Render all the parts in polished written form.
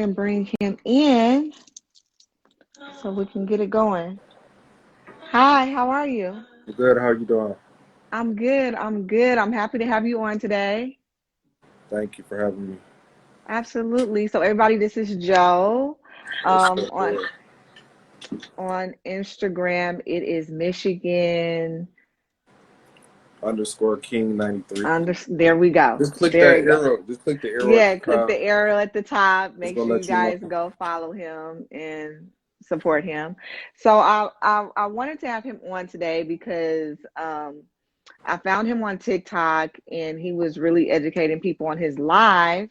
and bring him in so we can get it going. Hi, how are you? Good. How you doing? I'm good. I'm good. I'm happy to have you on today. Thank you for having me. Absolutely. So everybody, this is Joe. What's Um, up, on boy? on Instagram, it is Michigan. Underscore King 93. There we go. Just click There that you go. arrow. Just click the arrow at Yeah, the click the top. arrow at the top. It's Make gonna sure you let you know. guys go follow him and support him. So I wanted to have him on today because I found him on TikTok and he was really educating people on his live.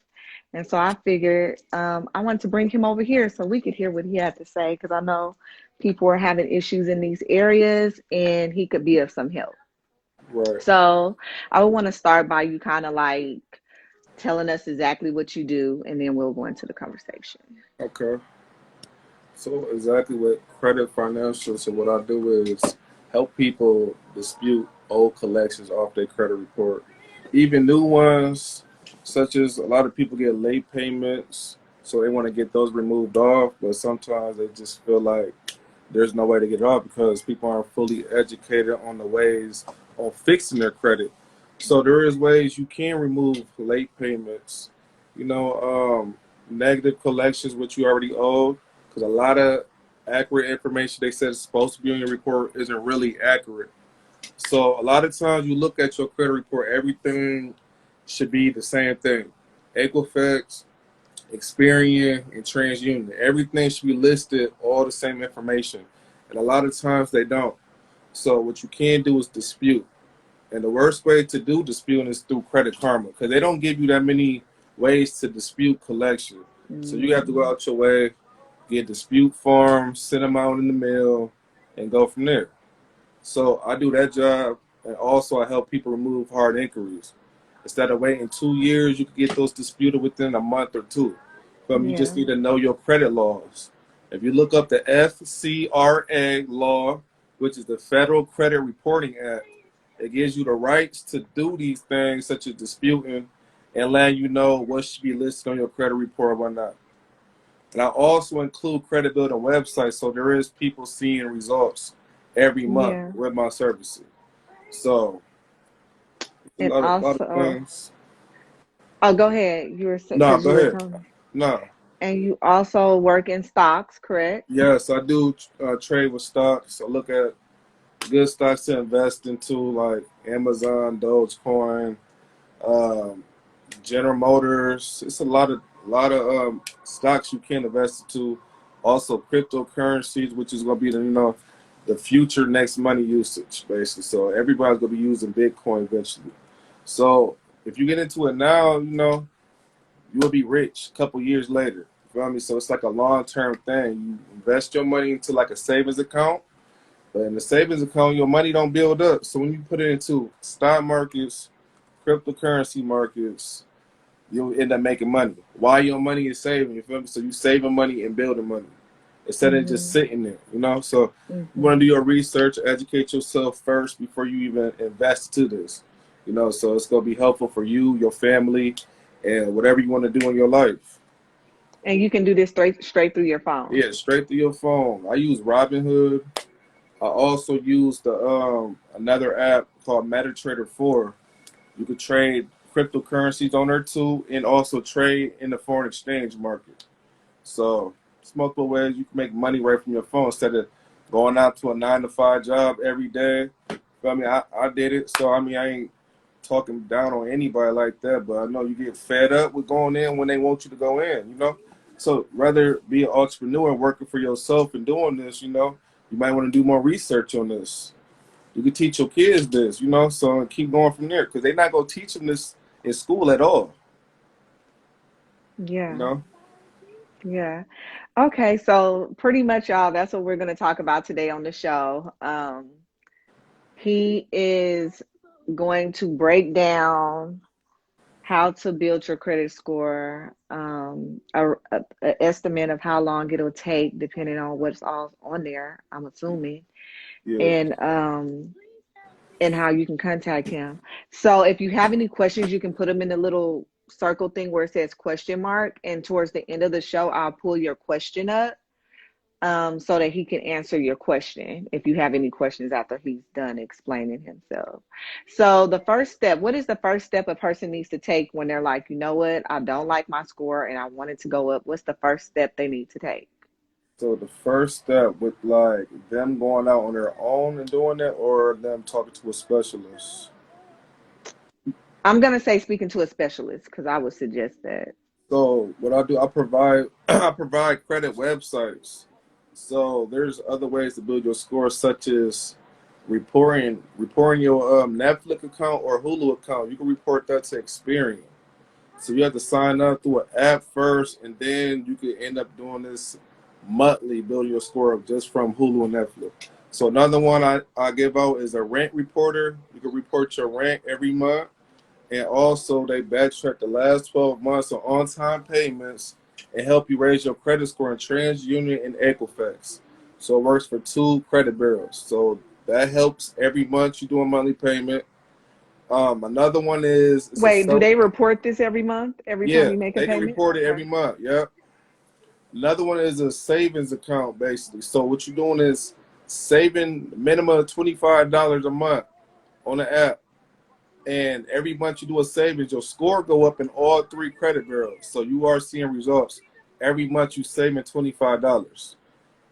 And so I figured I wanted to bring him over here so we could hear what he had to say because I know people are having issues in these areas and he could be of some help. Right. So I would want to start by you kind of like telling us exactly what you do and then we'll go into the conversation. Okay. So exactly what credit financial. So what I do is help people dispute old collections off their credit report, even new ones, such as a lot of people get late payments, so they want to get those removed off, but sometimes they just feel like there's no way to get it off because people aren't fully educated on the ways on fixing their credit. So there is ways you can remove late payments, you know, negative collections, which you already owe, because a lot of accurate information they said is supposed to be on your report isn't really accurate. So a lot of times you look at your credit report, everything should be the same thing. Equifax, Experian, and TransUnion. Everything should be listed, all the same information. And a lot of times they don't. So what you can do is dispute. And the worst way to do disputing is through Credit Karma because they don't give you that many ways to dispute collection. So you have to go Mm, out your way, get dispute forms, send them out in the mail, and go from there. So I do that job, and also I help people remove hard inquiries. Instead of waiting 2 years, you can get those disputed within a month or two. You just yeah, need to know your credit laws. If you look up the FCRA law, which is the Federal Credit Reporting Act, it gives you the rights to do these things, such as disputing, and letting you know what should be listed on your credit report or whatnot. And I also include credit building websites, so there is people seeing results every month yeah. with my services. So a And lot of also, things. oh, go ahead. You were No, because go you were ahead. telling. No. And you also work in stocks, correct? Yes, I do trade with stocks. I look at good stocks to invest into, like Amazon, Dogecoin, um, General Motors. It's a lot of stocks you can invest into. Also, cryptocurrencies, which is going to be the future next money usage, basically. So everybody's going to be using Bitcoin eventually. So if you get into it now, you will be rich a couple years later. You feel me? So it's like a long term thing. You invest your money into like a savings account, but in the savings account, your money don't build up. So when you put it into stock markets, cryptocurrency markets, you'll end up making money. While your money is saving, you feel me? So you saving money and building money instead of just Mm-hmm. sitting there. So you Mm-hmm. want to do your research, educate yourself first before you even invest to this. So it's gonna be helpful for you, your family, and whatever you want to do in your life. And you can do this straight through your phone. Yeah, straight through your phone. I use Robinhood. I also use the another app called MetaTrader 4. You could trade cryptocurrencies on there too, and also trade in the foreign exchange market. So it's multiple ways you can make money right from your phone instead of going out to a 9 to 5 job every day. But I did it, so I ain't talking down on anybody like that. But I know you get fed up with going in when they want you to go in. So rather be an entrepreneur and working for yourself and doing this, you might want to do more research on this. You can teach your kids this, so keep going from there because they're not gonna teach them this in school at all, you Yeah. know. Yeah. Okay, so pretty much y'all, that's what we're going to talk about today on the show. He is going to break down how to build your credit score, a estimate of how long it'll take, depending on what's all on there, I'm assuming, Yeah. and and how you can contact him. So if you have any questions, you can put them in the little circle thing where it says question mark, and towards the end of the show, I'll pull your question up so that he can answer your question if you have any questions after he's done explaining himself. So the first step, what is the first step a person needs to take when they're like, you know what, I don't like my score and I want it to go up? What's the first step they need to take? So the first step with like them going out on their own and doing it, or them talking to a specialist. I'm gonna say speaking to a specialist because I would suggest that. So what I do, I provide I provide credit websites. So there's other ways to build your score, such as reporting your Netflix account or Hulu account. You can report that to Experian. So you have to sign up through an app first, and then you can end up doing this monthly, building your score up just from Hulu and Netflix. So another one I give out is a rent reporter. You can report your rent every month. And also, they backtrack the last 12 months of on-time payments and help you raise your credit score in TransUnion and Equifax. So it works for 2 credit bureaus. So that helps every month you do a monthly payment. Another one is it's a Wait, do self. they report this every month, every time Yeah, you make a they can payment? report it Okay. every month. Yep. Another one is a savings account, basically. So what you're doing is saving minimum of $25 a month on the app. And every month you do a savings, your score go up in all 3 credit bureaus. So you are seeing results. Every month you saving $25.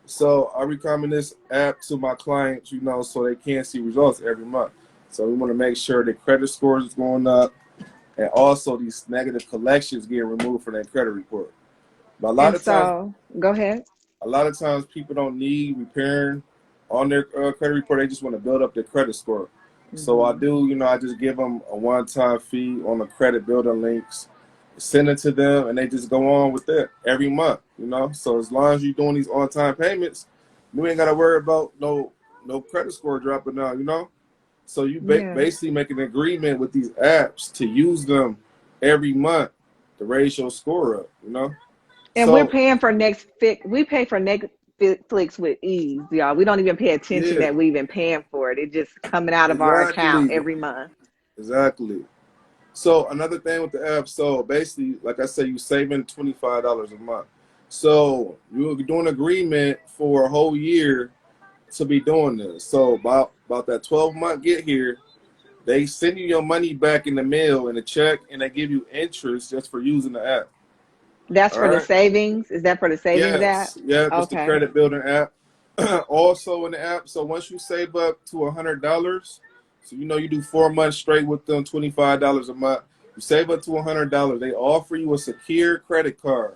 So I recommend this app to my clients, so they can see results every month. So we want to make sure the credit scores is going up, and also these negative collections getting removed from their credit report. But And so, go ahead. a lot of times people don't need repairing on their credit report. They just want to build up their credit score. So I Hmm. do, I just give them a one-time fee on the credit building links, send it to them, and they just go on with it every month. So as long as you're doing these on-time payments, you ain't got to worry about no credit score dropping down. So you Yeah. basically make an agreement with these apps to use them every month to raise your score up. And we're So paying for we pay for Netflix with ease, y'all. We don't even pay attention yeah, that we even paying for it. It's just coming out of our account exactly, every month. exactly. So another thing with the app, so basically, like I said, you saving $25 a month. So you'll be doing an agreement for a whole year to be doing this. So about that 12-month get here, they send you your money back in the mail in a check, and they give you interest just for using the app. That's All for the right. savings. Is that for the savings app? Yes. Yeah. It's the Okay. credit building app. Also in the app. So once you save up to $100, so you do 4 months straight with them, $25 a month. You save up to $100. They offer you a secure credit card.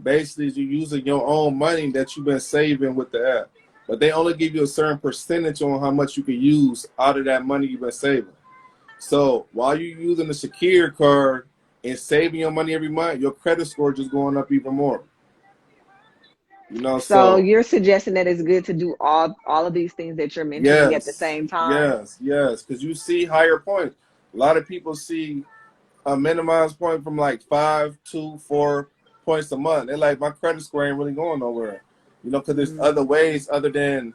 Basically, you're using your own money that you've been saving with the app, but they only give you a certain percentage on how much you can use out of that money you've been saving. So while you're using the secure card and saving your money every month, your credit score just going up even more. So So you're suggesting that it's good to do all of these things that you're mentioning at the yes, same time? yes, because you see higher points. A lot of people see a minimized point from like 5 to 4 points a month. They're like, my credit score ain't really going nowhere. Because there's other Mm. ways other than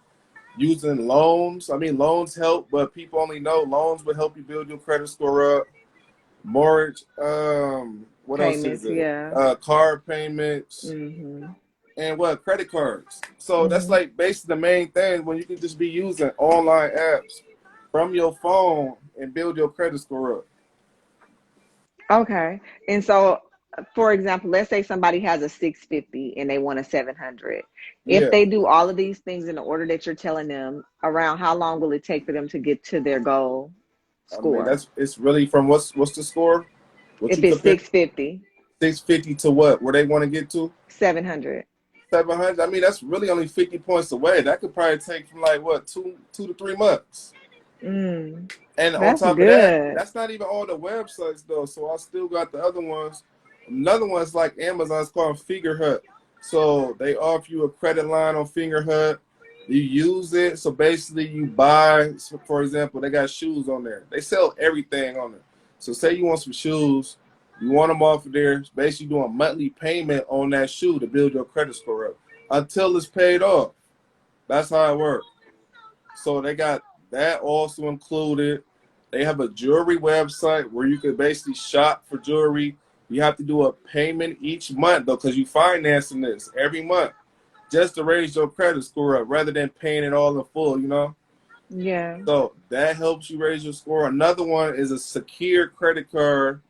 using loans. I mean, loans help, but people only know loans would help you build your credit score up. Mortgage, what else is Payments, it? yeah. Card payments, Hmm. and what? Credit cards. So that's Hmm. like basically the main thing when you can just be using online apps from your phone and build your credit score up. Okay. And so, for example, let's say somebody has a 650 and they want a 700. If Yeah. they do all of these things in the order that you're telling them, around how long will it take for them to get to their goal I mean, score? it's really from what's the score? What If you it's compare 650, 650 to what? Where they want to get to? 700. 700. I mean, that's really only 50 points away. That could probably take from like what 2 to 3 months. Mm, And on that's top of that, good. that's not even all the websites though. So I still got the other ones. Another one's like Amazon's called Figure Hut. So they offer you a credit line on Finger Hut. You use it. So basically you buy, so for example, they got shoes on there. They sell everything on there. So say you want some shoes, you want them off of there. Basically doing a monthly payment on that shoe to build your credit score up until it's paid off. That's how it works. So they got that also included. They have a jewelry website where you can basically shop for jewelry You have to do a payment each month though, because you financing this every month just to raise your credit score up rather than paying it all in full, you know? Yeah. So that helps you raise your score. Another one is a secure credit card.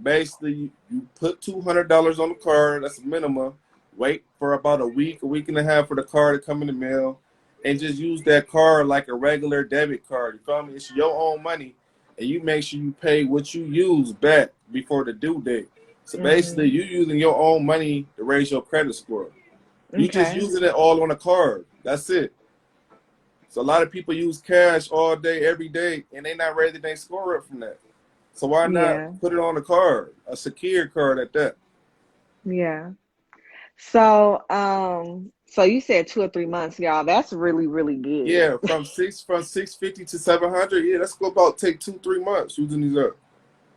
Basically, you put $200 on the card. That's a minimum. Wait for about a week and a half for the card to come in the mail, and just use that card like a regular debit card. You feel me? It's your own money, and you make sure you pay what you use back before the due date. So basically, Mhm. you using your own money to raise your credit score. You just Okay. using it all on a card. That's it. So a lot of people use cash all day, every day, and they not raising their score up from that. So why not Yeah. put it on a card, a secure card at that? Yeah. So, so you said 2 or 3 months, y'all. That's really, really good. Yeah, from 650 to 700. Yeah, that's go about take 2 3 months using these up.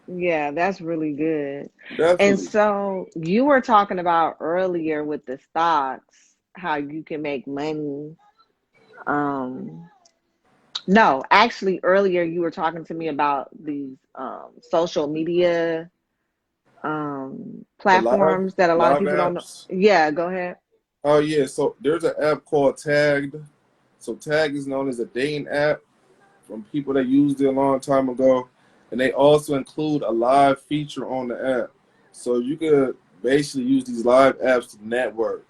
Yeah, that's really good. And Definitely. so you were talking about earlier with the stocks, how you can make money. Um, no, actually earlier you were talking to me about these social media The live platforms that a lot of live people don't know. apps. Yeah, go ahead. Oh yeah, so there's an app called Tagged. So Tag is known as a dating app from people that used it a long time ago, and they also include a live feature on the app. So you could basically use these live apps to network,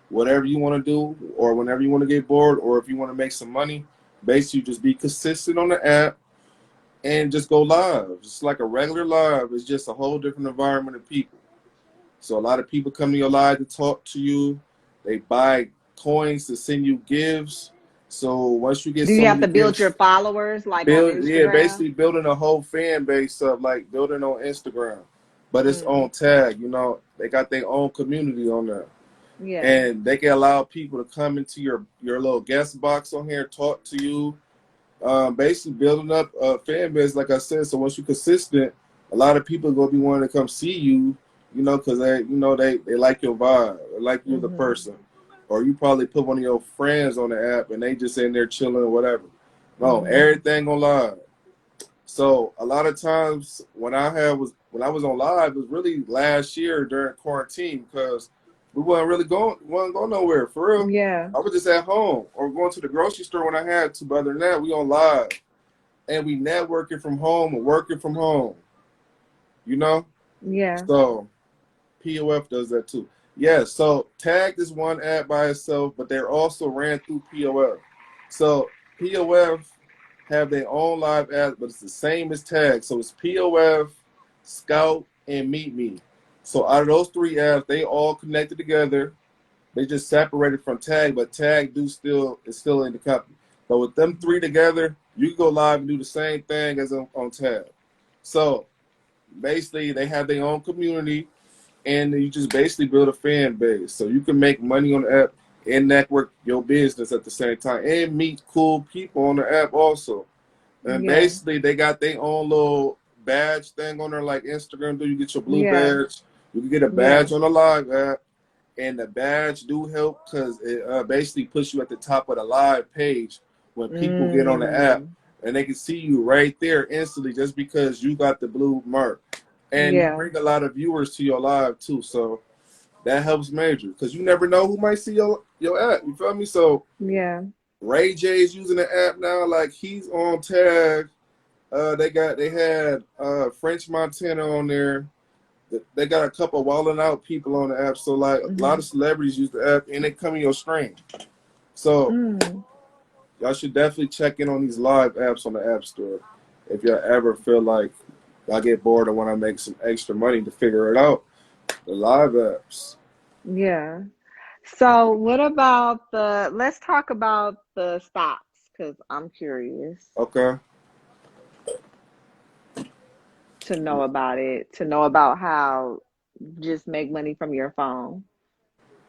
whatever you want to do, or whenever you want to get bored, or if you want to make some money. Basically, just be consistent on the app and just go live. Just like a regular live, it's just a whole different environment of people. So a lot of people come to your live to talk to you. They buy coins to send you gifts. So once you get Do you so have many to build your gifts, followers like on build yeah, Instagram? basically building a whole fan base up, like building on Instagram, but it's Mm, on Tag. You know, they got their own community on there, yeah. and they can allow people to come into your little guest box on here, talk to you. Basically building up a fan base, like I said. So once you're consistent, a lot of people are gonna be wanting to come see you. You know, because they like your vibe, they like you the Mhm. person, or you probably put one of your friends on the app and they just in there chilling or whatever. No, Mhm. everything on live. So a lot of times when I was on live, it was really last year during quarantine because we wasn't going nowhere for real. Yeah. I was just at home or going to the grocery store when I had to. But other than that, we on live and we networking from home and working from home. You know, Yeah. so POF does that too. Yeah. So Tagged is one app by itself, but they're also ran through POF. So POF have their own live app, but it's the same as Tag. So it's POF, Scout, and Meet Me. So out of those three apps, they all connected together. They just separated from Tag, but Tag is still in the company. But with them three together, you can go live and do the same thing as on Tag. So basically, they have their own community, and you just basically build a fan base. So you can make money on the app and network your business at the same time, and meet cool people on the app also. And Yeah. basically, they got their own little badge thing on there, like Instagram do. You get your blue Yeah. badge. You can get a Yeah. badge on the live app, and the badge do help because it basically puts you at the top of the live page when people get on the app, Mm. and they can see you right there instantly just because you got the blue mark. And you Yeah. bring a lot of viewers to your live too, so that helps major because you never know who might see your app. You feel me? So Yeah. Ray J is using the app now, like he's on Tag. They had French Montana on there. They got a couple of Wildin' Out people on the app. So like a lot Mhm. of celebrities use the app and they come in your stream. So Mm. y'all should definitely check in on these live apps on the App Store. If y'all ever feel like y'all get bored or want to make some extra money to figure it out, the live apps. Yeah. So what about let's talk about the stocks because I'm curious Okay. to know about it, to know about how just make money from your phone.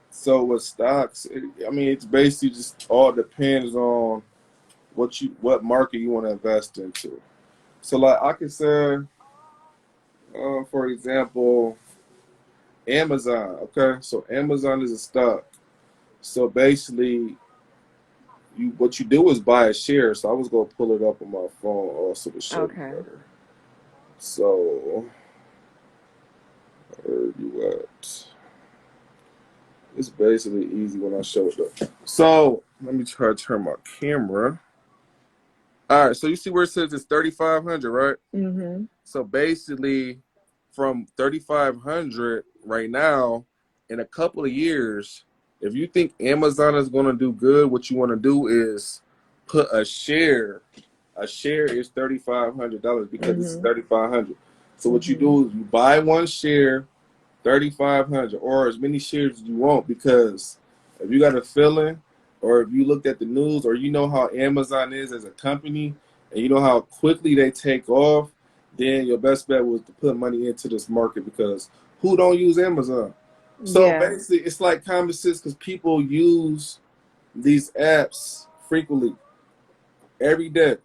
So with stocks, I mean, it's basically just all depends on what market you want to invest into. So like I could say, for example, Amazon. Okay, so Amazon is a stock. So basically, what you do is buy a share. So I was gonna pull it up on my phone also to show you Okay. better. So Where you at? It's basically easy when I show it up. So let me try to turn my camera. All right, so you see where it says it's 3,500, right? Mm-hmm. So basically, from 3,500 right now, in a couple of years, if you think Amazon is going to do good, what you want to do is put a share. A share is $3,500 because this is Mm-hmm. 3,500. So what you Mm-hmm. do is you buy one share, 3,500, or as many shares as you want. Because if you got a feeling, or if you looked at the news, or you know how Amazon is as a company, and you know how quickly they take off, then your best bet was to put money into this market because who don't use Amazon? So Yeah. basically, it's like common sense because people use these apps frequently every day.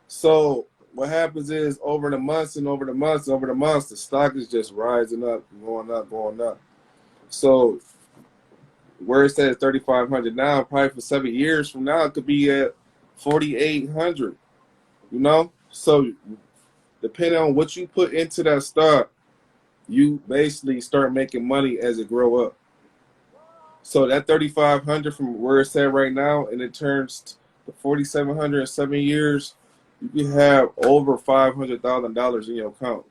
So what happens is over the months and over the months, over the months, the stock is just rising up, going up, going up. So where it says 3,500 now, probably for 7 years from now, it could be at 4,800. You know, so depending on what you put into that stock, you basically start making money as it grow up. So that 3,500 from where it's at right now, and it turns to 4,700 in 7 years, you can have over $500,000 in your account.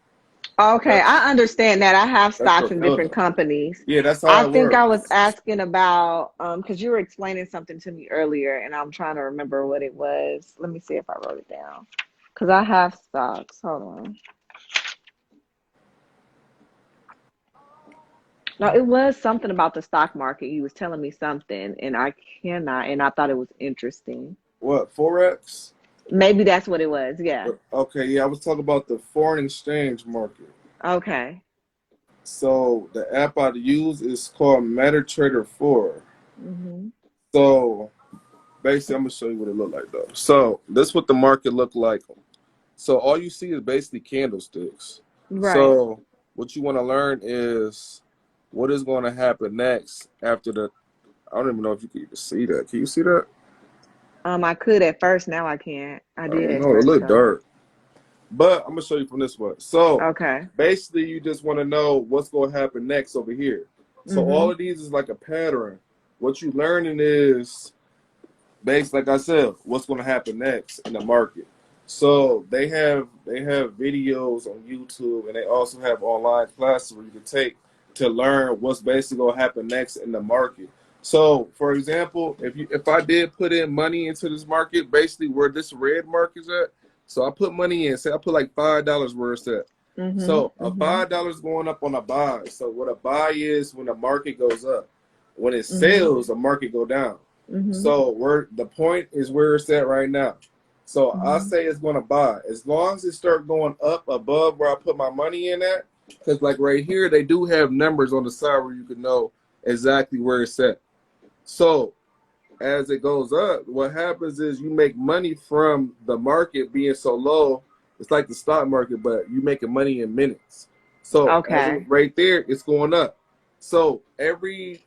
Okay, That's I understand that. I have that's stocks in unheard different of. companies. Yeah, that's how I it think I was works. asking about because you were explaining something to me earlier, and I'm trying to remember what it was. Let me see if I wrote it down. Because I have stocks. Hold on. No, it was something about the stock market. You was telling me something, and I thought it was interesting. What, Forex? Maybe that's what it was. Yeah. Okay, yeah, I was talking about the foreign exchange market. Okay. So the app I use is called MetaTrader 4. Hmm. So basically, I'm gonna show you what it look like though. So this is what the market look like. So all you see is basically candlesticks. Right. So what you want to learn is what is going to happen next after the. I don't even know if you can even see that. Can you see that? I could at first. Now I can't. I I did don't at know. It first look though. dark. But I'm gonna show you from this one. So Okay. basically, you just want to know what's going to happen next over here. So all Hmm. of these is like a pattern. What you learning is based, like I said, what's going to happen next in the market. So they have videos on YouTube, and they also have online classes where you can take to learn what's basically going to happen next in the market. So, for example, if I did put in money into this market, basically where this red mark is at, so I put money in, say I put like $5 where it's at. Hmm. So a Hmm. $5 going up on a buy. So what a buy is when the market goes up. When it Hmm. sells, the market go down. Hmm. So where the point is where it's at right now. So I Hmm. say it's going to buy as long as it start going up above where I put my money in at. Because like right here, they do have numbers on the side where you can know exactly where it's at. So as it goes up, what happens is you make money from the market being so low. It's like the stock market, but you making money in minutes. So as it Okay. right there, it's going up. So every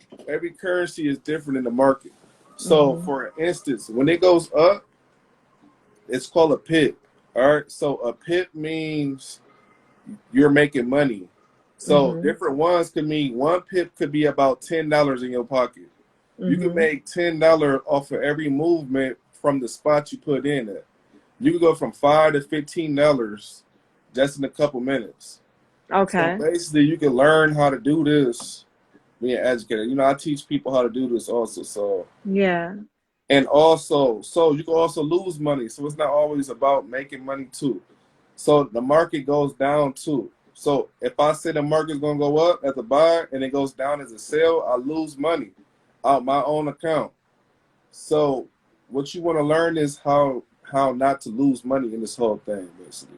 currency is different in the market. So Hmm. for instance, when it goes up, it's called a pip. All right. So a pip means you're making money. So Hmm. different ones could mean one pip could be about $10 in your pocket. You can Hmm. make $10 off of every movement from the spot you put in it. You can go from $5 to $15 just in a couple minutes. So Okay. basically, you can learn how to do this being educated. I teach people how to do this also. So Yeah. and also, so you can also lose money. So it's not always about making money too. So the market goes down too. So if I say the market's gonna go up as a buy and it goes down as a sell, I lose money out my own account. So what you want to learn is how not to lose money in this whole thing, basically.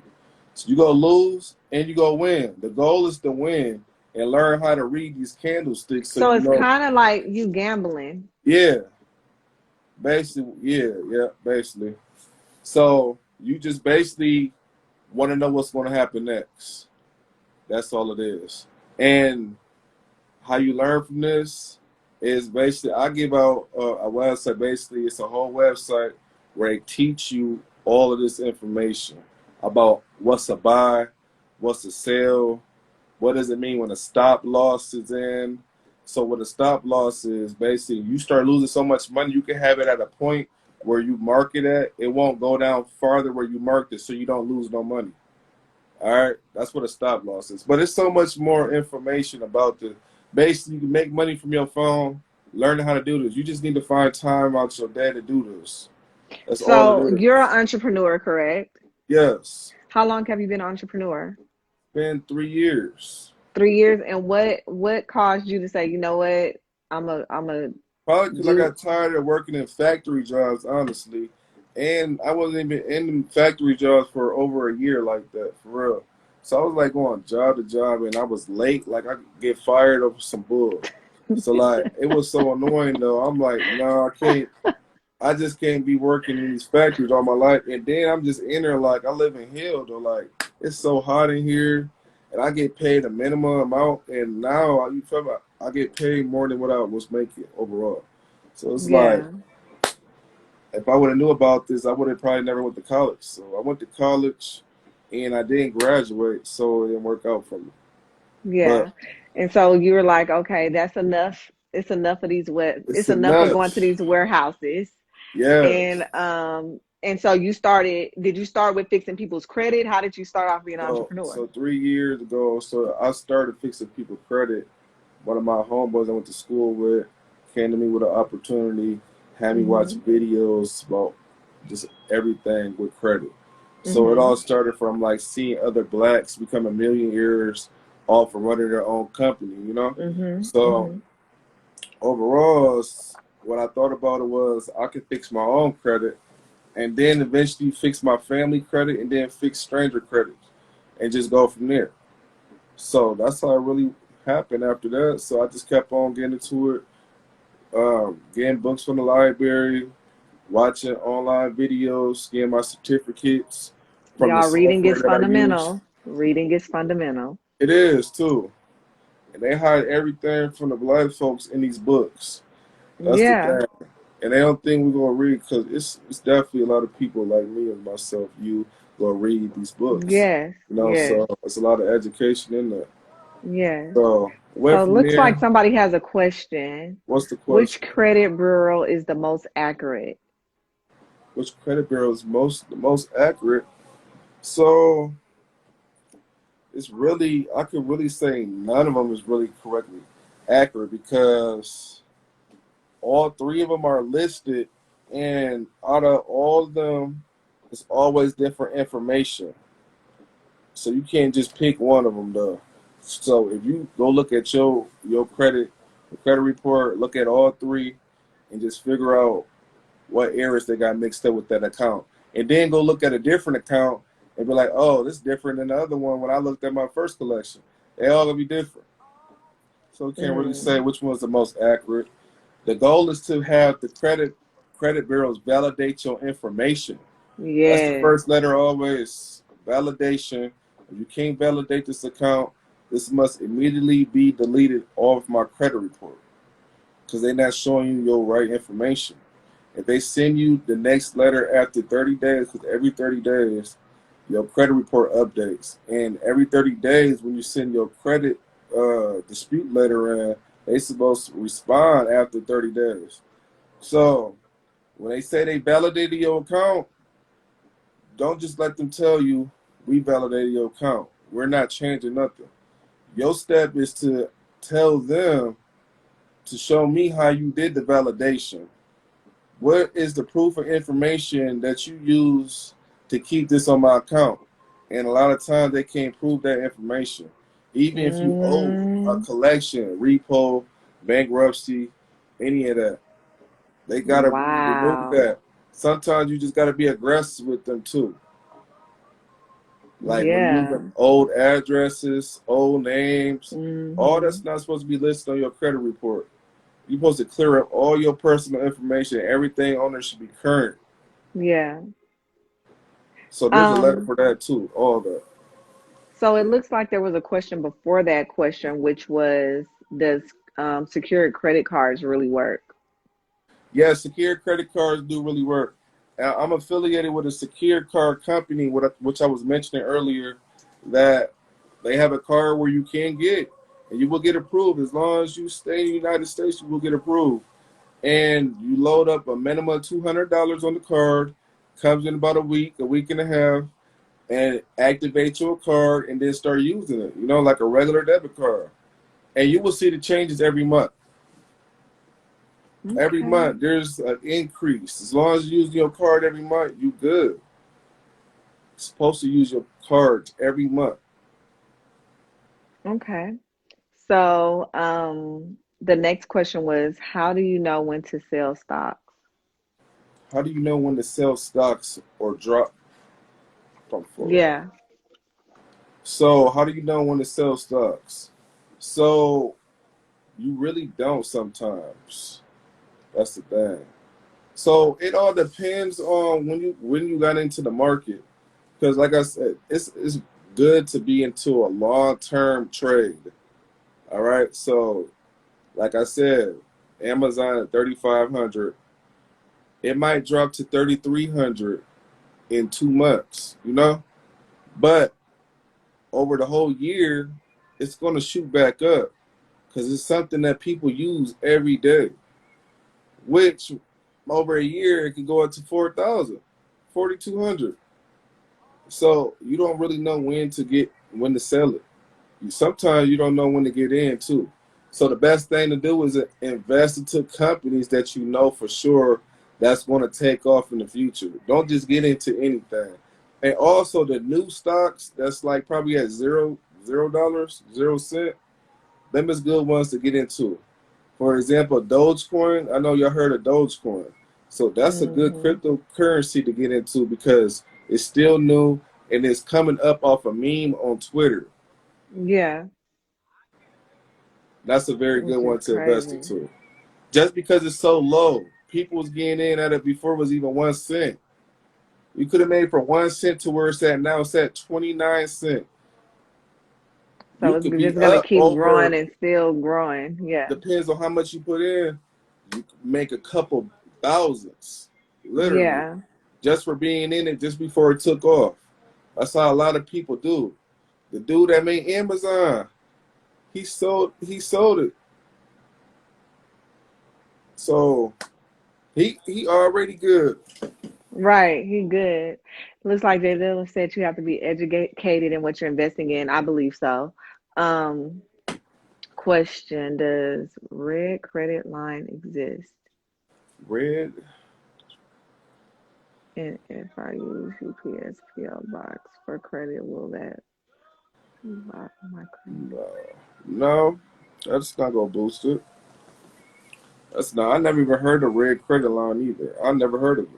So you go lose and you go win. The goal is to win and learn how to read these candlesticks so So you it's know. kind of like you gambling. Yeah, basically, yeah, basically. So you just basically want to know what's going to happen next. That's all it is. And how you learn from this is basically I give out a website. Basically, it's a whole website where they teach you all of this information about what's a buy, what's a sell, What does it mean when a stop loss is in? So what a stop loss is, basically you start losing so much money, you can have it at a point where you mark it at, it won't go down farther where you marked it, so you don't lose no money. All right, that's what a stop loss is. But it's so much more information about the. Basically, you can make money from your phone. Learning how to do this. You just need to find time out your day to do this. That's all So it you're is. an entrepreneur, correct? Yes, How long have you been an entrepreneur? been 3 years. 3 years. And what caused you to say, you know what, I'm a Probably because I do. got tired of working in factory jobs, honestly, and I wasn't even in factory jobs for over a year like that, for real. So I was like going job to job, and I was late. Like I could get fired over some bull. So like it was so annoying though. I'm like, no, I can't. I just can't be working in these factories all my life. And then I'm just in there like I live in hell though. Like it's so hot in here, and I get paid a minimum amount. And now you feel me? I get paid more than what I was making overall. So it's like Yeah, if I would have knew about this, I would have probably never went to college. So I went to college, and I didn't graduate, so it didn't work out for me. yeah. But And so you were like, okay, that's enough. It's enough of it's it's enough of going to enough. these warehouses. Yes. And so did you start with fixing people's credit? How did you start off being an entrepreneur? So 3 years ago, so I started fixing people credit. One of my homeboys I went to school with came to me with an opportunity, had me watch Mm-hmm. videos about just everything with credit. So it Mm-hmm. all started from like seeing other blacks becoming millionaires off of running their own company, you know? Mm-hmm. So Mm-hmm. overall, what I thought about it was I could fix my own credit and then eventually fix my family credit and then fix stranger credit and just go from there. So that's how it really happened after that. So I just kept on getting into it, getting books from the library, watching online videos, getting my certificates from the Y'all, reading software is that I use. fundamental. Reading is fundamental. It is too. And they hide everything from the black folks in these books. That's the Yeah. thing. And they don't think we're gonna read because it's definitely a lot of people like me and myself. You gonna read these books, Yes. you know. Yes. So it's a lot of education in there. Yes. So went So it from looks like there. somebody has a question. What's the Which question? credit bureau is the most accurate? Which credit bureau is the most accurate? So it's really I could really say none of them is really correctly accurate because all three of them are listed, and out of all of them, it's always different information. So you can't just pick one of them though. So if you go look at your credit report, look at all three, and just figure out what errors they got mixed up with that account, and then go look at a different account and be like, oh, this is different than the other one. When I looked at my first collection, they all gonna be different. So we can't really say Mm. which one's the most accurate. The goal is to have the credit bureaus validate your information. That's the Yes. first letter always. Validation. If you can't validate this account, this must immediately be deleted off my credit report because they're not showing you your right information. If they send you the next letter after 30 days, because every 30 days your credit report updates, and every 30 days when you send your credit dispute letter in, they supposed to respond after 30 days. So when they say they validated your account, don't just let them tell you we validated your account. We're not changing nothing. Your step is to tell them to show me how you did the validation. What is the proof of information that you use to keep this on my account? And a lot of times they can't prove that information. Even if you owe a Mm. collection, repo, bankruptcy, any of that, they gotta remove Wow. that. Sometimes you just gotta be aggressive with them too. Like Yeah. removing old addresses, old names, all Mm-hmm. that's not supposed to be listed on your credit report. You're supposed to clear up all your personal information. Everything on there should be current. Yeah. So there's a letter Um, for that too. All that. so it looks like there was a question before that question, which was, does secured credit cards really work? Yeah, secured credit cards do really work. I'm affiliated with a secured card company, which I was mentioning earlier, that They have a card where you can get, and you will get approved as long as you stay in the United States. You will get approved, and you load up a minimum of $200 on the card. Comes in about a week and a half, and activate your card, and then start using it. You know, like a regular debit card, and you will see the changes every month. Every Okay. month there's an increase. As long as you use your card every month, you good. You're supposed to use your cards every month. Okay. So, the next question was, how do you know when to sell stocks? How do you know when to sell stocks or drop from forward? Yeah. So how do you know when to sell stocks? So you really don't sometimes. That's the thing. So it all depends on when you got into the market. Because like I said, it's good to be into a long term trade. All right. So like I said, Amazon at 3,500, it might drop to 3,300 in 2 months, you know? But over the whole year, it's gonna shoot back up because it's something that people use every day, which over a year it can go up to 4,000, 4,200. So you don't really know when to sell it. Sometimes you don't know when to get in too. So the best thing to do is invest into companies that you know for sure that's going to take off in the future. Don't just get into anything. And also the new stocks that's like probably at $0, 0 cent. Them is good ones to get into. For example, Dogecoin. I know y'all heard of Dogecoin. So that's a good Hmm. cryptocurrency to get into because it's still new and it's coming up off a meme on Twitter. Yeah, That's a very good which is one to invest crazy. into. Just because it's so low, people was getting in at it before it was even 1 cent. You could have made from 1 cent to where it's at now. It's at 29 cents. So You it's could be just gonna up keep growing over. and still growing. Yeah. Depends on how much you put in. You could make a couple thousands, literally, Yeah. just for being in it just before it took off. That's how a lot of people do. The dude that made Amazon, he sold it. So he already good. Right. He good. Looks like Jay Dilla said you have to be educated in what you're investing in. I believe so. Um, Question, does red credit line exist? Red. And if I use UPS PO box for credit, will that block my credit? No, no, that's not gonna boost it. That's not. I never even heard of red credit line either. I never heard of it.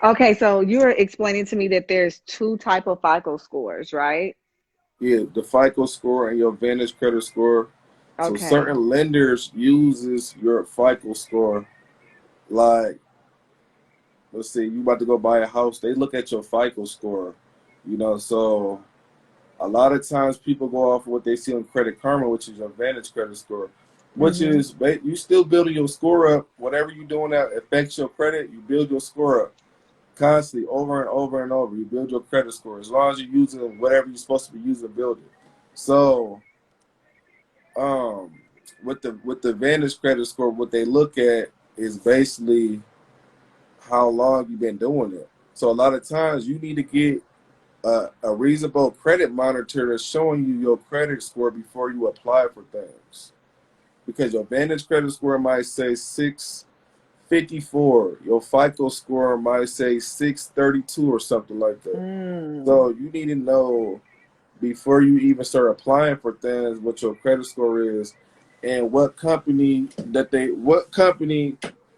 Okay, so you were explaining to me that there's two type of FICO scores, right? Yeah, the FICO score and your Vantage credit score. So Okay. certain lenders uses your FICO score. Like, let's say you about to go buy a house, they look at your FICO score. So a lot of times people go off of what they see on Credit Karma, which is your Vantage credit score, which Mm-hmm. is you still building your score up. Whatever you're doing that affects your credit, you build your score up constantly over and over and over. You build your credit score as long as you're using whatever you're supposed to be using to build it. So, um, with the Vantage credit score, what they look at is basically how long you've been doing it. So a lot of times you need to get a reasonable credit monitor that's showing you your credit score before you apply for things. Because your Vantage credit score might say 654, your FICO score might say 632 or something like that. Mm. So you need to know before you even start applying for things what your credit score is and what company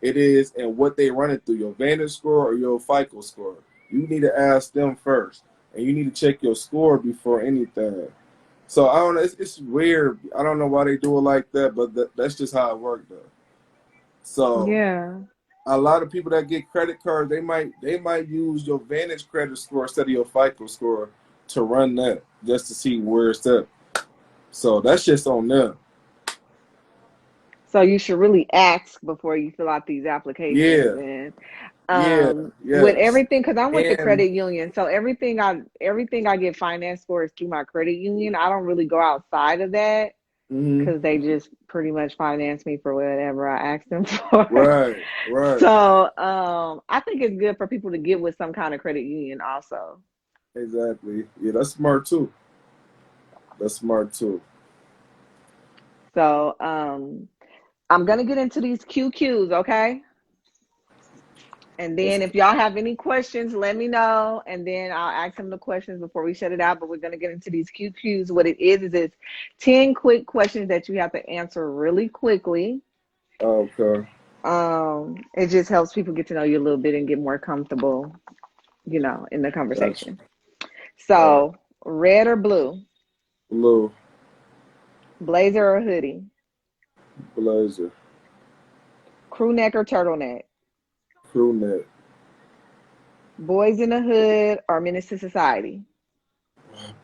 it is and what they run it through, your Vantage score or your FICO score. You need to ask them first, and you need to check your score before anything. So I don't know. It's weird. I don't know why they do it like that, but that's just how it worked though. So Yeah. a lot of people that get credit cards, they might use your Vantage credit score instead of your FICO score to run that just to see where it's at. So that's just on them. So you should really ask before you fill out these applications Yeah, and Yeah, With yes. everything, because I'm with the And credit union, so everything I get financed for is through my credit union. I don't really go outside of that mhm, because they just pretty much finance me for whatever I ask them for. right, right. So I think it's good for people to get with some kind of credit union also. Exactly. Yeah, that's smart too. That's smart too. So I'm gonna get into these QQs, okay? And That's then if y'all have any questions, let me know. And then I'll ask them the questions before we shut it out. But we're going to get into these QQs. What it is it's 10 quick questions that you have to answer really quickly. okay. It just helps people get to know you a little bit and get more comfortable, in the Gotcha. conversation. All right. So, red or blue, Blue blazer or hoodie, blazer, crew neck or turtleneck, crew neck, boys in the hood or menace to society,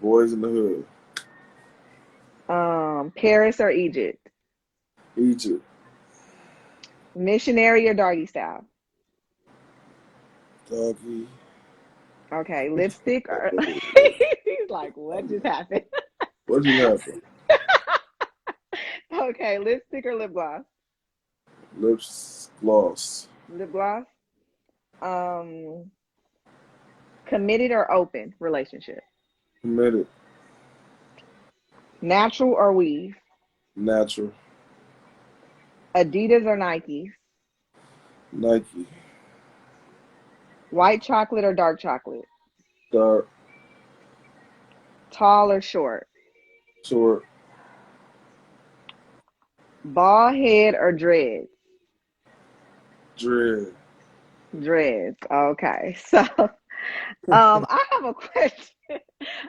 boys in the hood, Paris or Egypt, Egypt, missionary or doggy style. doggy. Okay, lipstick or he's like, what just happened? What just happened? Okay, lipstick or lip gloss? Lips gloss, Lip gloss. Um, committed or open relationship? committed, Natural or weave? natural, Adidas or Nikes? Nike, White chocolate or dark chocolate? dark, Tall or short? short, Bald head or dreads? dread. Dreads. Okay. So, I have a question.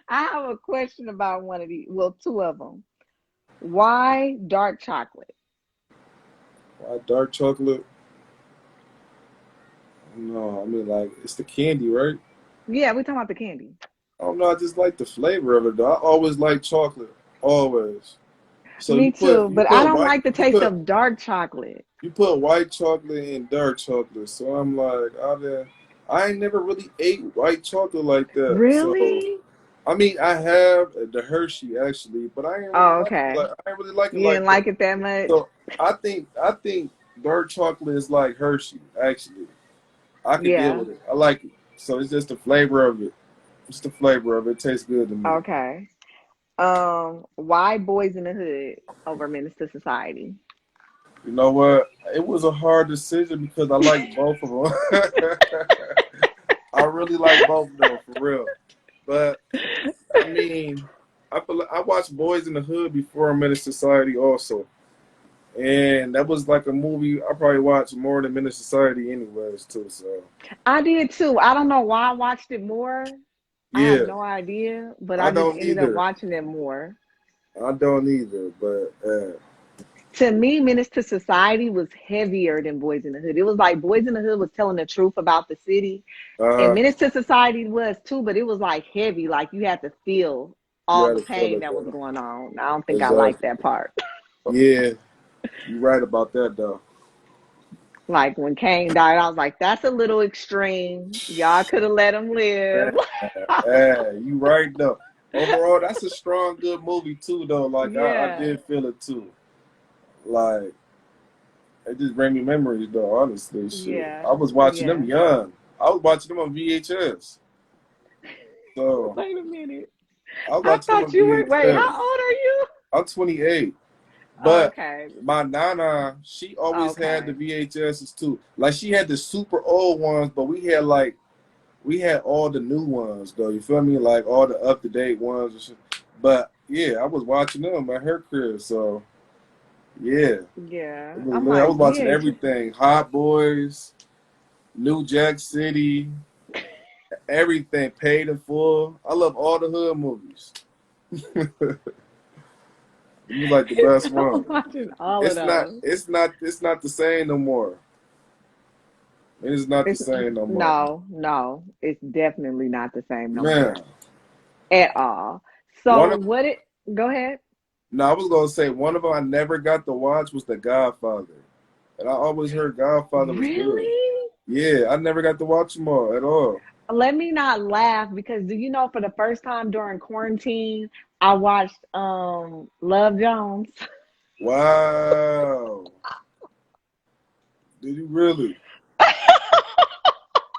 I have a question about one of these. Well, two of them. Why dark chocolate? Dark chocolate. No, I mean like it's the candy, right? Yeah, we're talking about the candy. I don't know. I just like the flavor of it, though. I always like chocolate, always. So Me you put too, you but I put don't white like the you taste put of dark chocolate. you put white chocolate and dark chocolate. So I'm like, I ain't never really ate white chocolate like that. So Really? I mean, I have the Hershey actually, but Oh, okay. I ain't really like it You didn't like that. like it that much? So I think dark chocolate is like Hershey. Actually, I could deal Yeah. with it. I like it. So it's just the flavor of it. It's the flavor of it. It tastes good to me. Okay. Why Boys in the Hood over Menace to Society? You know what? It was a hard decision because I like both of them. I really like both of them for real. But I mean, I feel like I watched Boys in the Hood before Menace Society also, and that was like a movie I probably watched more than Menace Society anyways too. So I did too. I don't know why I watched it more. I have yeah, no idea, but I I just don't ended up either. watching it more. I don't either. But To me, Menace to Society was heavier than Boys in the Hood. It was like Boys in the Hood was telling the truth about the city, and uh, Menace to Society was too, but it was like heavy. Like you had to feel you all had the to feel pain it that was though. going on. I don't think I liked Exactly. that part. Yeah, you're right about that though. Like when Kane died, I was like, that's a little extreme. Y'all could have let him Yeah, live. yeah, you right though. Overall, that's a strong, good movie too, though. Like I Yeah, did feel it too. Like it just bring me memories, though. Honestly, shit. yeah, I was watching them yeah. young. I was watching them on VHS. So Wait a minute. I was I watching them thought on you were, wait, how VHS. old are you? I'm 28, Oh, but okay. my nana, she always had the Okay. VHSs too. Like she had the super old ones, but we had all the new ones though. You feel me? Like all the up to date ones and shit. But yeah, I was watching them at her crib. So yeah, Yeah. it was I'm lit. I like, was watching VH. everything: Hot Boys, New Jack City, everything. Paid in Full. I love all the hood movies. It was like the best I'm one. watching all of It's not. those. It's not. It's not the same no more. It is not the It's same no more. no, no. It's definitely not the same no more Man, at all. one So of what it go ahead. no, I was gonna say one of them I never got to watch was The Godfather, and I always heard Godfather was good. Really? Yeah, I never got to watch them all at all. Let me not laugh because do you know for the first time during quarantine, I watched Love Jones. Wow. Did you really?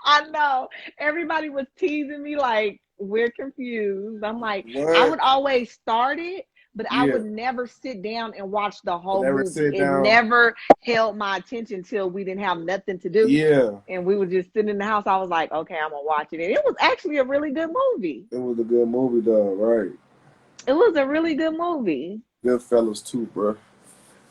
I know. Everybody was teasing me like we're confused. I'm like, I What? would always start it, but I Yeah. would never sit down and watch the I whole never movie. sit It down. never held my attention till we didn't have nothing to do. Yeah. And we were just sitting in the house. I was like, okay, I'm gonna watch it. And it was actually a really good movie. It was a good movie though, right? It was a really good movie. Goodfellas too, bro.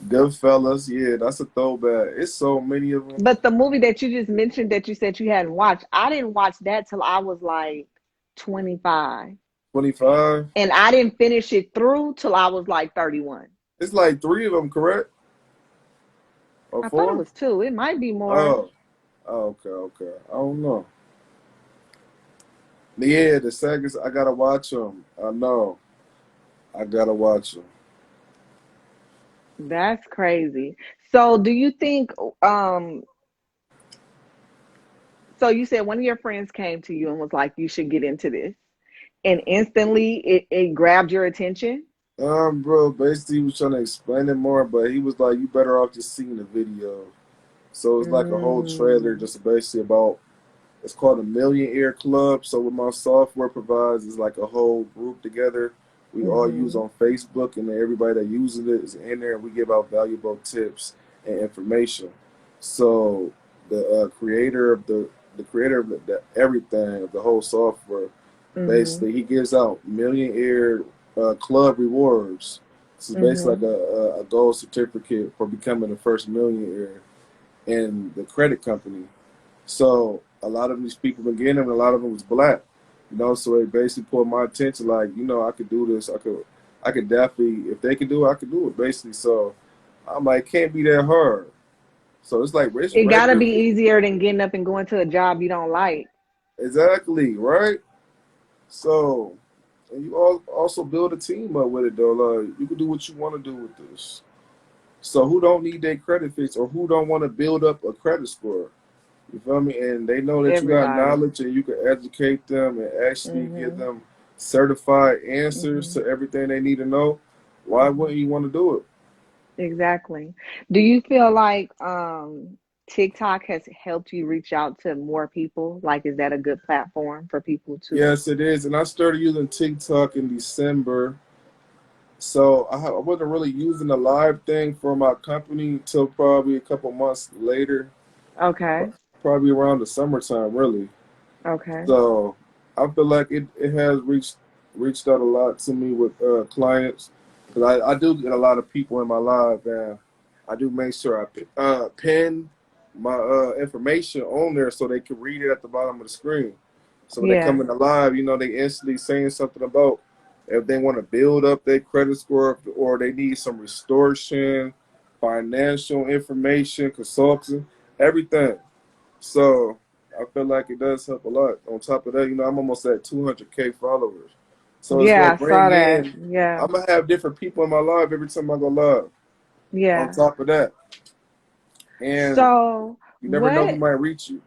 Goodfellas, yeah, that's a throwback. It's so many of them. But the movie that you just mentioned that you said you hadn't watched, I didn't watch that till I was like 25. 25. And I didn't finish it through till I was like 31. It's like three of them, correct? Or I thought it four? was two. It might be more. Oh, okay, okay. I don't know. Yeah, the seconds I gotta watch them. I know. I gotta watch them. That's crazy. So do you think um so you said one of your friends came to you and was like, you should get into this. And instantly it grabbed your attention? Bro, basically he was trying to explain it more, but he was like, "You better off just seeing the video." So it's like a whole trailer, Mm, just basically about. It's called a Millionaire Club. So what my software provides is like a whole group together. We all use mm-hmm, on Facebook, and then everybody that uses it is in there. And we give out valuable tips and information. So the creator of the creator of the everything of the whole software, mm-hmm, basically he gives out millionaire club rewards. This is basically like mm-hmm. a gold certificate for becoming the first millionaire in the credit company. So a lot of these people been getting them, and a lot of them was black. So it basically pulled my attention. Like, I could do this. I could definitely, if they could do it, I could do it. Basically, so I'm like, can't be that hard. So it's like it's It gotta regular. be easier than getting up and going to a job you don't like. Exactly, right? So, and you also build a team up with it though. Like, you can do what you want to do with this. So who don't need their credit fix, or who don't want to build up a credit score? You feel me? And they know that you got Everybody. knowledge and you can educate them and actually give Mm-hmm. them certified answers Mm-hmm. to everything they need to know. Why Mm-hmm. wouldn't you want to do it? Exactly. Do you feel like TikTok has helped you reach out to more people? Like, is that a good platform for people to? Yes, it is. And I started using TikTok in December. So I wasn't really using the live thing for my company until probably a couple months later, Okay. probably around the summertime, really. Okay. So I feel like it has reached out a lot to me with clients because I do get a lot of people in my live, and I do make sure I pin my information on there so they can read it at the bottom of the screen. So when they come Yeah. in the live, they instantly saying something about if they want to build up their credit score or they need some restoration, financial information, consulting, everything. So I feel like it does help a lot. On top of that, I'm almost at 200K followers. So it's gonna Yeah, I saw bring that. in. Yeah. I'm gonna have different people in my life every time I go live. On Yeah. top of that, and So, you never know who what? might reach you.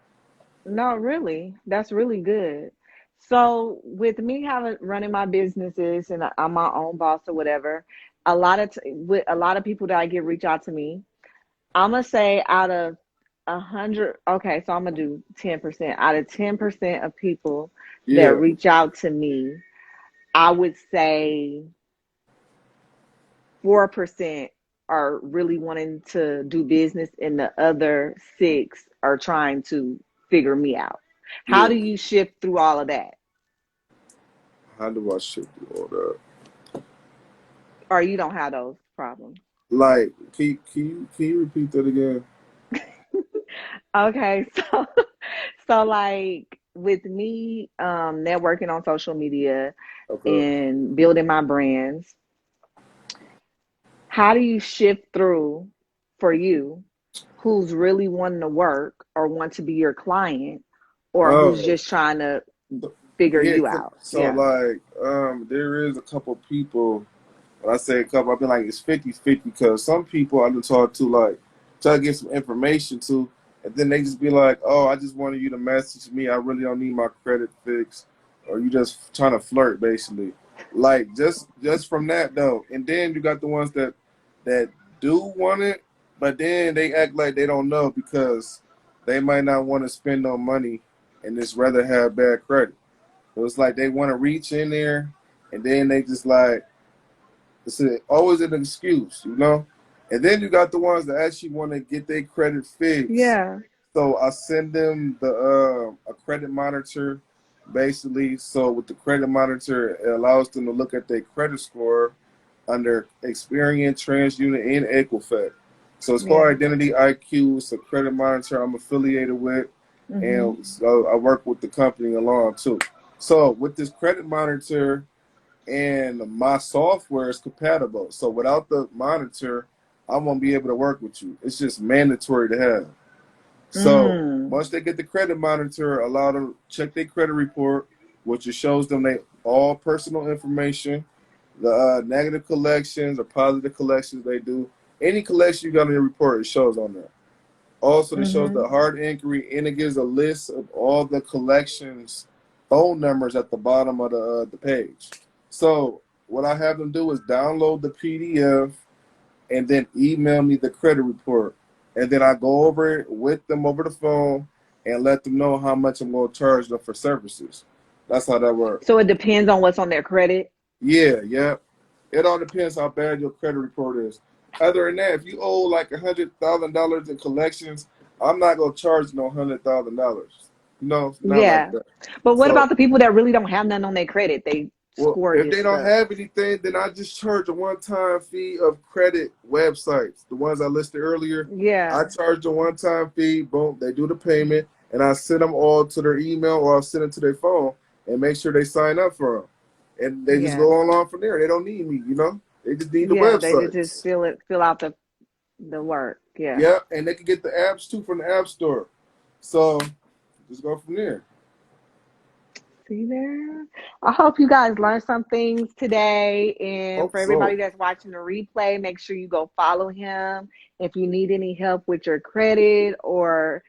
No, really. That's really good. So, with me having running my businesses and I'm my own boss or whatever, with a lot of people that I get reach out to me, I'm gonna say out of 100, okay, so I'm gonna do 10%. Out of 10% of people that Yeah, reach out to me, I would say 4% are really wanting to do business, and the other six are trying to figure me out. How yeah. do you shift through all of that? How do I shift through all that? Or you don't have those problems? Like, can you repeat that again? Okay, so like with me networking on social media Okay. and building my brands, how do you shift through for you who's really wanting to work or want to be your client or who's Oh, just trying to so- figure yeah. you out? So Yeah. like, there is a couple people. When I say a couple, I've been like it's 50-50 because some people I done talk to like try to get some information to, and then they just be like, "Oh, I just wanted you to message me. I really don't need my credit fixed," or you just trying to flirt, basically. Like just from that though, and then you got the ones that do want it, but then they act like they don't know because they might not want to spend no money and just rather have bad credit. So it's like they want to reach in there, and then they just like always an excuse, you know. And then you got the ones that actually want to get their credit fixed. Yeah. So I send them the a credit monitor, basically. So with the credit monitor, it allows them to look at their credit score under Experian, TransUnion, and Equifax. So it's called Yeah. Identity IQ. It's a credit monitor I'm affiliated with, Mhm. and so I work with the company along too. So with this credit monitor and my software is compatible. So without the monitor, I won't be able to work with you. It's just mandatory to have. So Mm. once they get the credit monitor, allow them to check their credit report, which just shows them they all personal information, the negative collections or positive collections they do. Any collection you got on your report, it shows on there. Also, it shows the Mhm. hard inquiry, and it gives a list of all the collections phone numbers at the bottom of the page. So what I have them do is download the PDF and then email me the credit report, and then I go over it with them over the phone and let them know how much I'm going to charge them for services. That's how that works. So it depends on what's on their credit. Yeah, yeah. It all depends how bad your credit report is. Other than that, if you owe like $100,000 in collections, I'm not gonna charge no $100,000. No, it's not like Yeah. that. But what So, about the people that really don't have nothing on their credit? They well, score if just they don't sucks. have anything, then I just charge a one-time fee of credit websites. The ones I listed earlier, I Yeah. charge a one-time fee. Boom, they do the payment, and I send them all to their email or I'll send it to their phone and make sure they sign up for them. And they just Yeah. go on from there. They don't need me, you know. They just need the Yeah. They just websites. fill out the work. Yeah. Yeah, and they can get the apps too from the App Store. So just go from there. See there? I hope you guys learned some things today. And Hope for everybody so. that's watching the replay, make sure you go follow him. If you need any help with your credit or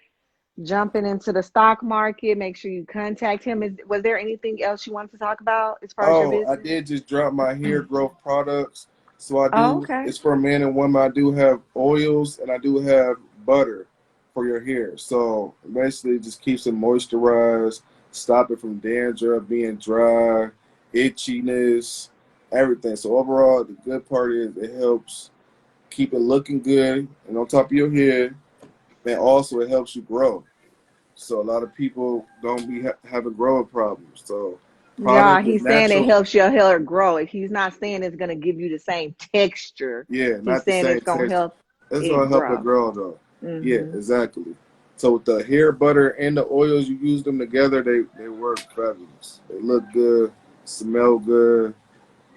jumping into the stock market, make sure you contact him. Was there anything else you wanted to talk about as far as your Oh, I business? did just drop my hair growth products. So I Oh, do, okay. it's for men and women. I do have oils and I do have butter for your hair. So basically, it just keeps it moisturized, stop it from dandruff, being dry, itchiness, everything. So overall, the good part is it helps keep it looking good and on top of your head, and also it helps you grow. So a lot of people don't be having growing problems. So Yeah, product is he's saying it natural. helps your hair grow. He's not saying it's going to give you the same texture. Yeah, He's not the saying same it's going to taste. help It's it gonna help it grow. grow though. Yeah, Hmm. exactly. So with the hair butter and the oils, you use them together, they work fabulous. They look good, smell good.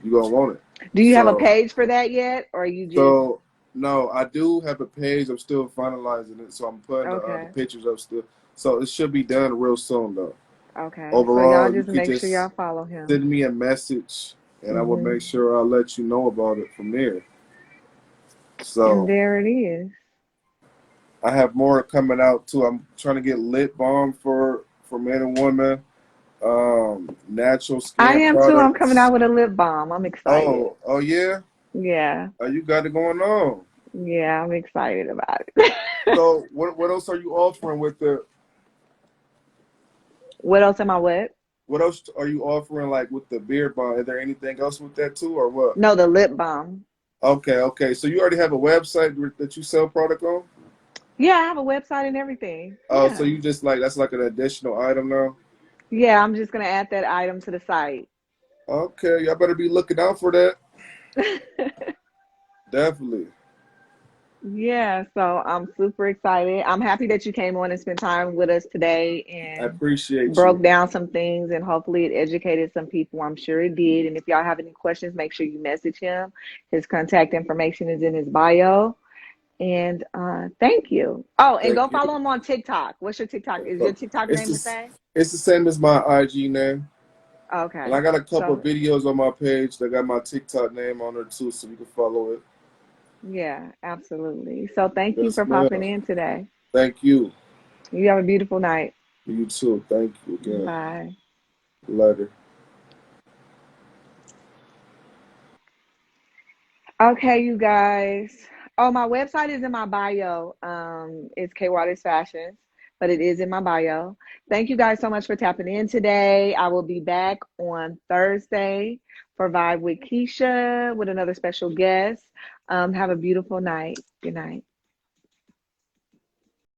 You gonna want it. Do you have a So page for that yet? Or you just, so no, I do have a page. I'm still finalizing it, so I'm putting the okay. pictures up still. So it should be done real soon though. Okay. So y'all Overall, you just could make sure y'all just follow him. send me a message, and I will make Hmm. sure I'll let you know about it from there. And So there it is. I have more coming out too. I'm trying to get lip balm for men and women, natural I skin am too. I'm coming products. out with a lip balm. I'm excited. Oh yeah. Yeah. You got it going on. Yeah, I'm excited about it. So what else are you offering with the? What else am I with? What else are you offering like with the beard balm? Is there anything else with that too, or what? No, the lip balm. Okay, okay. So you already have a website that you sell product on? Yeah, I have a website and everything. Oh, so Yeah. you just like that's like an additional item now? Yeah, I'm just gonna add that item to the site. Okay, y'all better be looking out for that. Definitely. Yeah, so I'm super excited. I'm happy that you came on and spent time with us today I and appreciate you. broke down some things and hopefully it educated some people. I'm sure it did. And if y'all have any questions, make sure you message him. His contact information is in his bio. And thank you. Oh, and Thank go you. follow him on TikTok. What's your TikTok? Is your So TikTok it's name the the same? it's the same as my IG name, and I Okay. got a couple of So videos on my page that got my TikTok name on there too, so you can follow it. yeah, absolutely. So thank you Yes, for ma'am. popping in today. Thank you. You have a beautiful night. You too. Thank you again. Bye. Later. Okay, you guys. Oh, my website is in my bio. It's K Waters Fashions, but it is in my bio. Thank you guys so much for tapping in today. I will be back on Thursday for Vibe with Keisha with another special guest. Have a beautiful night. Good night.